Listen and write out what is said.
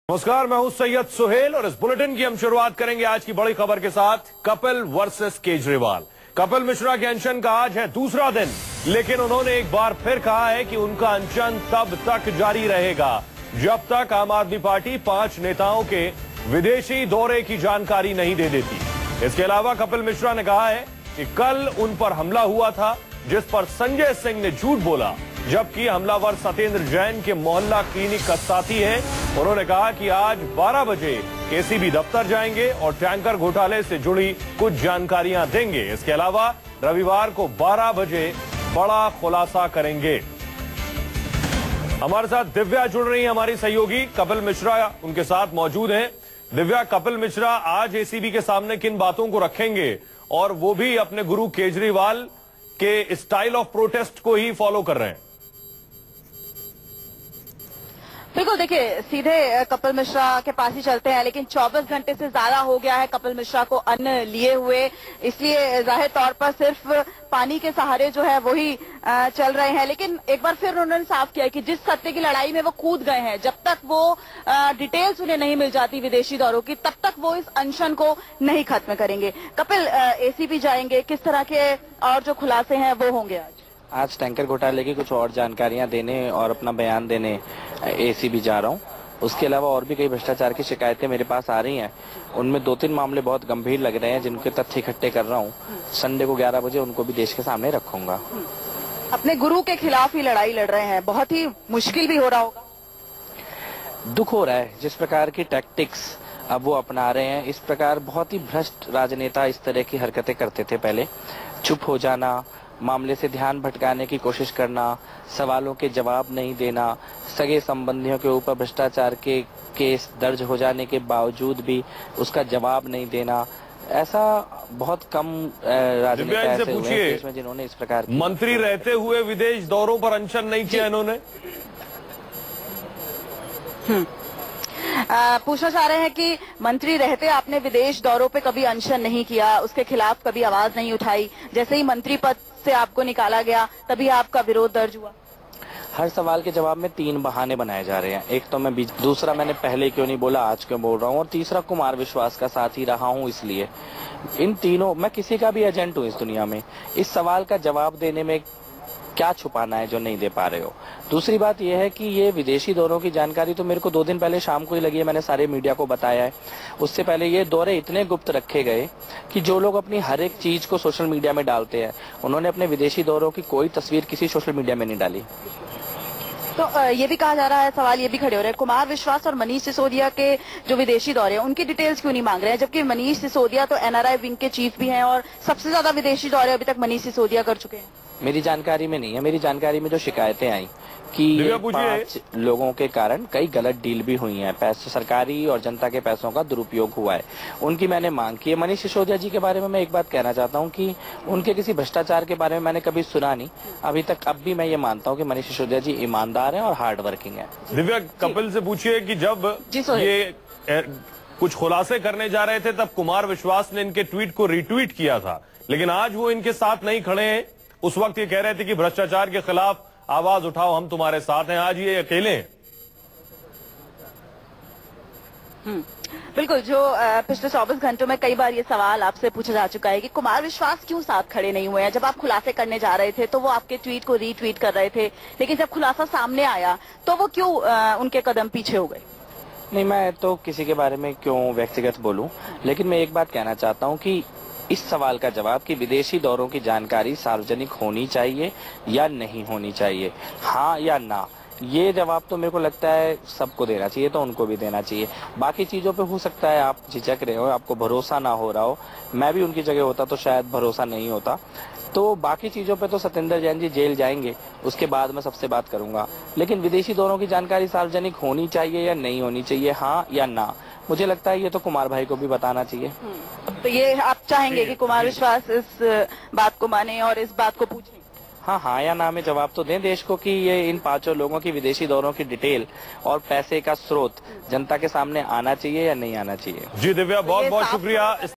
नमस्कार, मैं हूं सैयद सुहेल और इस बुलेटिन की हम शुरुआत करेंगे आज की बड़ी खबर के साथ। कपिल वर्सेस केजरीवाल। कपिल मिश्रा के अनशन का आज है दूसरा दिन, लेकिन उन्होंने एक बार फिर कहा है कि उनका अनशन तब तक जारी रहेगा जब तक आम आदमी पार्टी 5 नेताओं के विदेशी दौरे की जानकारी नहीं दे देती। इसके अलावा कपिल मिश्रा ने कहा है कि कल उन पर हमला हुआ था जिस पर संजय सिंह ने झूठ बोला, जबकि हमलावर सत्येंद्र जैन के मोहल्ला क्लिनिक का साथी है। उन्होंने कहा कि आज 12 बजे एसीबी दफ्तर जाएंगे और टैंकर घोटाले से जुड़ी कुछ जानकारियां देंगे। इसके अलावा रविवार को 12 बजे बड़ा खुलासा करेंगे। हमारे साथ दिव्या जुड़ रही है, हमारी सहयोगी। कपिल मिश्रा उनके साथ मौजूद हैं। दिव्या, कपिल मिश्रा आज एसीबी के सामने किन बातों को रखेंगे, और वो भी अपने गुरु केजरीवाल के स्टाइल ऑफ प्रोटेस्ट को ही फॉलो कर रहे हैं? बिल्कुल, देखिए सीधे कपिल मिश्रा के पास ही चलते हैं, लेकिन 24 घंटे से ज्यादा हो गया है कपिल मिश्रा को अन्न लिए हुए, इसलिए जाहिर तौर पर सिर्फ पानी के सहारे जो है वही चल रहे हैं। लेकिन एक बार फिर उन्होंने साफ किया कि जिस सत्य की लड़ाई में वो कूद गए हैं, जब तक वो डिटेल्स उन्हें नहीं मिल जाती विदेशी दौरों की, तब तक वो इस अनशन को नहीं खत्म करेंगे। कपिल, एसीबी जाएंगे, किस तरह के और जो खुलासे हैं वो होंगे आज टैंकर घोटाले की कुछ और जानकारियां देने और अपना बयान देने एसीबी जा रहा हूं। उसके अलावा और भी कई भ्रष्टाचार की शिकायतें मेरे पास आ रही हैं। उनमें 2-3 मामले बहुत गंभीर लग रहे हैं जिनके तथ्य इकट्ठे कर रहा हूं। संडे को 11 बजे उनको भी देश के सामने रखूंगा। अपने गुरु के खिलाफ ही लड़ाई लड़ रहे हैं, बहुत ही मुश्किल भी हो रहा होगा। दुख हो रहा है जिस प्रकार की टैक्टिक्स अब वो अपना रहे हैं। इस प्रकार बहुत ही भ्रष्ट राजनेता इस तरह की हरकतें करते थे पहले। चुप हो जाना, मामले से ध्यान भटकाने की कोशिश करना, सवालों के जवाब नहीं देना, सगे संबंधियों के ऊपर भ्रष्टाचार के केस दर्ज हो जाने के बावजूद भी उसका जवाब नहीं देना, ऐसा बहुत कम राजनेता ऐसे हुए हैं देश में जिन्होंने इस प्रकार मंत्री रहते हुए विदेश दौरों पर अनशन नहीं किया इन्होंने। पूछना चाह रहे हैं कि मंत्री रहते आपने विदेश दौरों पे कभी अनशन नहीं किया, उसके खिलाफ कभी आवाज नहीं उठाई, जैसे ही मंत्री पद से आपको निकाला गया तभी आपका विरोध दर्ज हुआ। हर सवाल के जवाब में 3 बहाने बनाए जा रहे हैं। एक तो मैं दूसरा मैंने पहले क्यों नहीं बोला, आज क्यों बोल रहा हूँ, और तीसरा कुमार विश्वास का साथी रहा हूँ इसलिए। इन तीनों, मैं किसी का भी एजेंट हूँ इस दुनिया में। इस सवाल का जवाब देने में क्या छुपाना है जो नहीं दे पा रहे हो। दूसरी बात यह है कि ये विदेशी दौरों की जानकारी तो मेरे को 2 दिन पहले शाम को ही लगी है, मैंने सारे मीडिया को बताया है। उससे पहले ये दौरे इतने गुप्त रखे गए कि जो लोग अपनी हर एक चीज को सोशल मीडिया में डालते हैं, उन्होंने अपने विदेशी दौरों की कोई तस्वीर किसी सोशल मीडिया में नहीं डाली। तो ये भी कहा जा रहा है, सवाल ये भी खड़े हो रहे हैं, कुमार विश्वास और मनीष सिसोदिया के जो विदेशी दौरे हैं उनकी डिटेल्स क्यों नहीं मांग रहे हैं, जबकि मनीष सिसोदिया तो एनआरआई विंग के चीफ भी हैं और सबसे ज्यादा विदेशी दौरे अभी तक मनीष सिसोदिया कर चुके हैं। मेरी जानकारी में नहीं है। मेरी जानकारी में जो शिकायतें आई कि 5 लोगों के कारण कई गलत डील भी हुई हैं, पैसे सरकारी और जनता के पैसों का दुरुपयोग हुआ है, उनकी मैंने मांग की है। मनीष सिसोदिया जी के बारे में मैं एक बात कहना चाहता हूं कि उनके किसी भ्रष्टाचार के बारे में मैंने कभी सुना नहीं अभी तक। अब भी मैं ये मानता हूं कि मनीष सिसोदिया जी ईमानदार हैं और हार्ड वर्किंग है। दिव्या, कपिल से पूछिए कि जब ये कुछ खुलासे करने जा रहे थे तब कुमार विश्वास ने इनके ट्वीट को रीट्वीट किया था, लेकिन आज वो इनके साथ नहीं खड़े हैं। उस वक्त ये कह रहे थे कि भ्रष्टाचार के खिलाफ आवाज उठाओ, हम तुम्हारे साथ हैं। आज ये अकेले हैं। बिल्कुल, जो पिछले 24 घंटों में कई बार ये सवाल आपसे पूछा जा चुका है कि कुमार विश्वास क्यों साथ खड़े नहीं हुए हैं। जब आप खुलासे करने जा रहे थे तो वो आपके ट्वीट को रीट्वीट कर रहे थे, लेकिन जब खुलासा सामने आया तो वो क्यों उनके कदम पीछे हो गए? नहीं, मैं तो किसी के बारे में क्यों व्यक्तिगत बोलूं, लेकिन मैं एक बात कहना चाहता हूं कि इस सवाल का जवाब कि विदेशी दौरों की जानकारी सार्वजनिक होनी चाहिए या नहीं होनी चाहिए, हाँ या ना, ये जवाब तो मेरे को लगता है सबको देना चाहिए, तो उनको भी देना चाहिए। बाकी चीजों पे हो सकता है आप झिझक रहे हो, आपको भरोसा ना हो रहा हो, मैं भी उनकी जगह होता तो शायद भरोसा नहीं होता। तो बाकी चीजों पे तो सत्येंद्र जैन जी जेल जाएंगे, उसके बाद मैं सबसे बात करूंगा। लेकिन विदेशी दौरों की जानकारी सार्वजनिक होनी चाहिए या नहीं होनी चाहिए, हाँ या ना, मुझे लगता है ये तो कुमार भाई को भी बताना चाहिए। तो ये आप चाहेंगे कि कुमार विश्वास इस बात को माने और इस बात को पूछें? हाँ या ना में जवाब तो दें देश को कि ये इन 5 लोगों की विदेशी दौरों की डिटेल और पैसे का स्रोत जनता के सामने आना चाहिए या नहीं आना चाहिए। जी दिव्या, बहुत बहुत शुक्रिया।